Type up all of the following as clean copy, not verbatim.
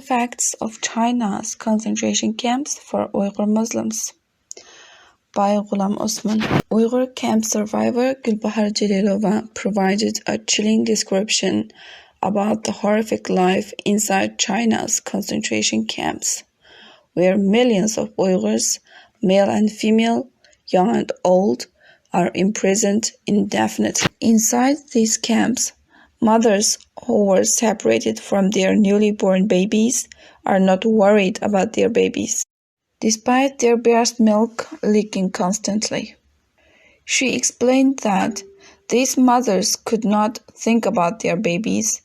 Facts of China's Concentration Camps for Uyghur Muslims by Ghulam Osman. Uyghur camp survivor Gulbahar Jalilova provided a chilling description about the horrific life inside China's concentration camps, where millions of Uyghurs, male and female, young and old, are imprisoned indefinitely. Inside these camps, mothers who were separated from their newly born babies are not worried about their babies, despite their breast milk leaking constantly. She explained that these mothers could not think about their babies,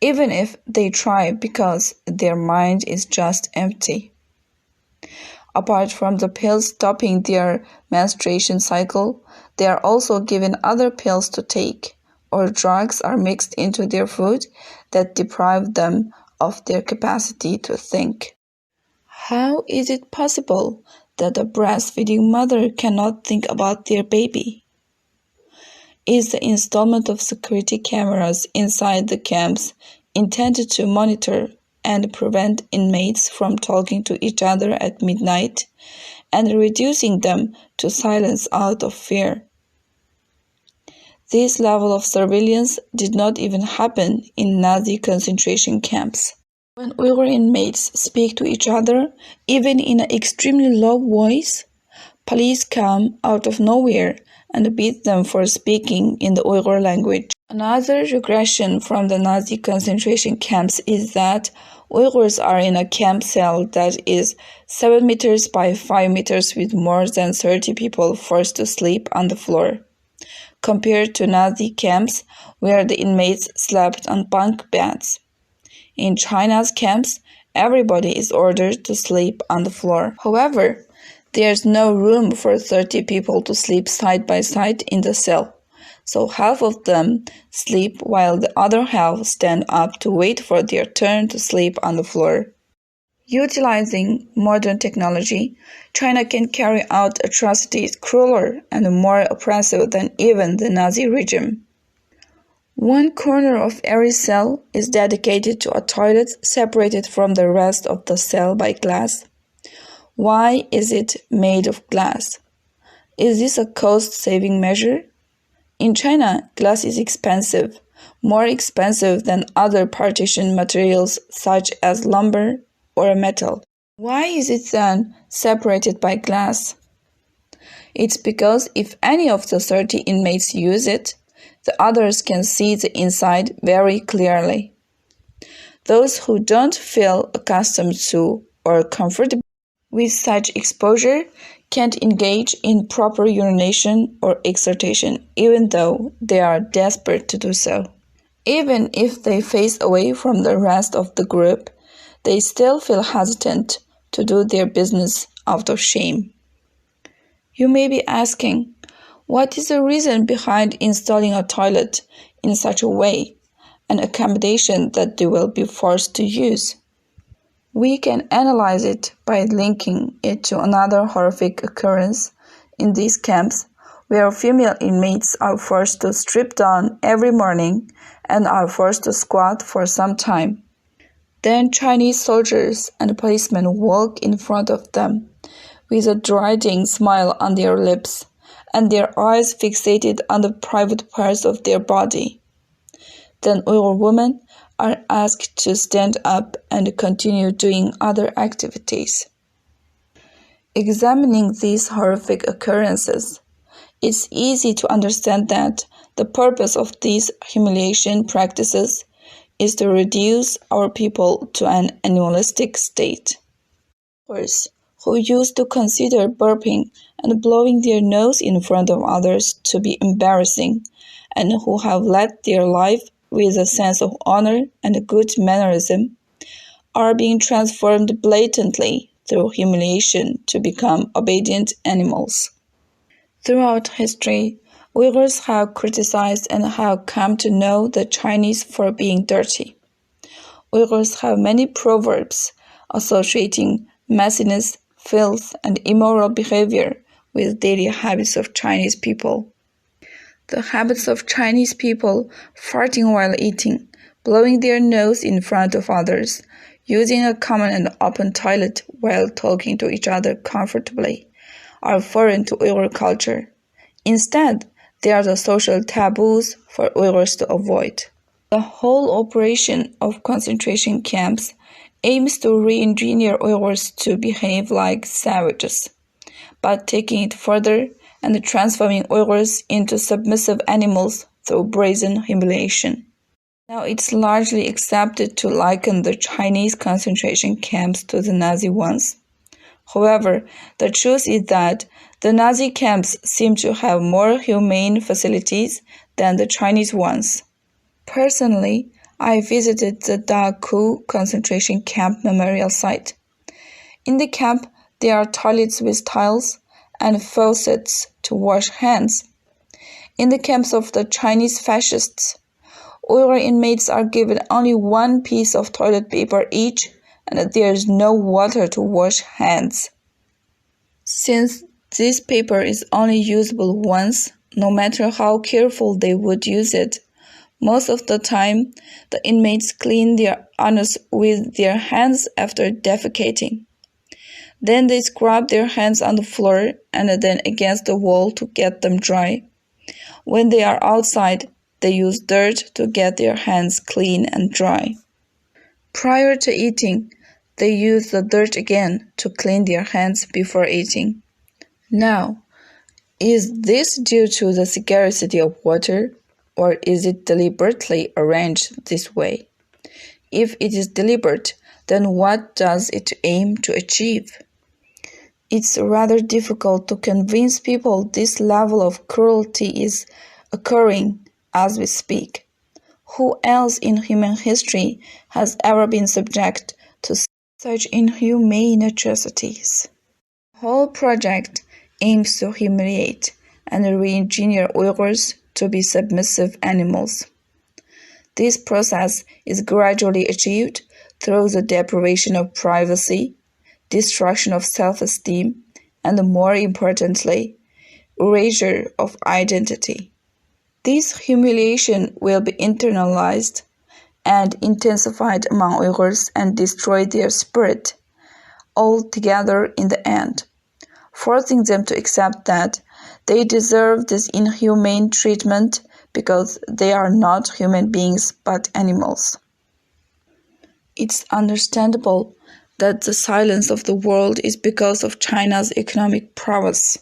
even if they try, because their mind is just empty. Apart from the pills stopping their menstruation cycle, they are also given other pills to take, or drugs are mixed into their food that deprive them of their capacity to think. How is it possible that a breastfeeding mother cannot think about their baby? Is the installment of security cameras inside the camps intended to monitor and prevent inmates from talking to each other at midnight and reducing them to silence out of fear? This level of surveillance did not even happen in Nazi concentration camps. When Uyghur inmates speak to each other, even in an extremely low voice, police come out of nowhere and beat them for speaking in the Uyghur language. Another regression from the Nazi concentration camps is that Uyghurs are in a camp cell that is 7 meters by 5 meters with more than 30 people forced to sleep on the floor, compared to Nazi camps where the inmates slept on bunk beds. In China's camps, everybody is ordered to sleep on the floor. However, there's no room for 30 people to sleep side by side in the cell, so half of them sleep while the other half stand up to wait for their turn to sleep on the floor. Utilizing modern technology, China can carry out atrocities crueler and more oppressive than even the Nazi regime. One corner of every cell is dedicated to a toilet separated from the rest of the cell by glass. Why is it made of glass? Is this a cost-saving measure? In China, glass is expensive, more expensive than other partition materials such as lumber or metal. Why is it then separated by glass? It's because if any of the 30 inmates use it, the others can see the inside very clearly. Those who don't feel accustomed to or comfortable with such exposure can't engage in proper urination or exertion, even though they are desperate to do so. Even if they face away from the rest of the group, they still feel hesitant to do their business out of shame. You may be asking, what is the reason behind installing a toilet in such a way, an accommodation that they will be forced to use? We can analyze it by linking it to another horrific occurrence in these camps, where female inmates are forced to strip down every morning and are forced to squat for some time. Then Chinese soldiers and policemen walk in front of them with a deriding smile on their lips and their eyes fixated on the private parts of their body. Then Uyghur women are asked to stand up and continue doing other activities. Examining these horrific occurrences, it's easy to understand that the purpose of these humiliation practices is to reduce our people to an animalistic state. Uyghurs who used to consider burping and blowing their nose in front of others to be embarrassing, and who have led their life with a sense of honor and good mannerism, are being transformed blatantly through humiliation to become obedient animals. Throughout history, Uyghurs have criticized and have come to know the Chinese for being dirty. Uyghurs have many proverbs associating messiness, filth, and immoral behavior with daily habits of Chinese people. The habits of Chinese people farting while eating, blowing their nose in front of others, using a common and open toilet while talking to each other comfortably, are foreign to Uyghur culture. Instead, they are the social taboos for Uyghurs to avoid. The whole operation of concentration camps aims to re-engineer Uyghurs to behave like savages, but taking it further and transforming Uyghurs into submissive animals through brazen humiliation. Now it's largely accepted to liken the Chinese concentration camps to the Nazi ones. However, the truth is that the Nazi camps seem to have more humane facilities than the Chinese ones. Personally, I visited the Da Ku concentration camp memorial site. In the camp, there are toilets with tiles and faucets to wash hands. In the camps of the Chinese fascists, Uyghur inmates are given only one piece of toilet paper each, and there is no water to wash hands. Since this paper is only usable once, no matter how careful they would use it, most of the time the inmates clean their anus with their hands after defecating. Then they scrub their hands on the floor and then against the wall to get them dry. When they are outside, they use dirt to get their hands clean and dry. Prior to eating, they use the dirt again to clean their hands before eating. Now, is this due to the scarcity of water, or is it deliberately arranged this way? If it is deliberate, then what does it aim to achieve? It's rather difficult to convince people this level of cruelty is occurring as we speak. Who else in human history has ever been subject to such inhumane atrocities? The whole project aims to humiliate and re-engineer Uyghurs to be submissive animals. This process is gradually achieved through the deprivation of privacy, destruction of self-esteem, and more importantly, erasure of identity. This humiliation will be internalized and intensified among Uyghurs and destroy their spirit altogether in the end, forcing them to accept that they deserve this inhumane treatment because they are not human beings but animals. It's understandable that the silence of the world is because of China's economic prowess.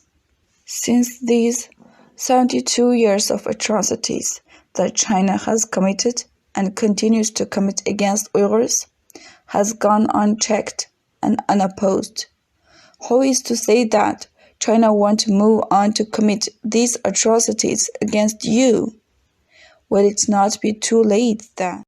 Since these 72 years of atrocities that China has committed and continues to commit against Uyghurs has gone unchecked and unopposed, who is to say that China won't move on to commit these atrocities against you? Will it not be too late then?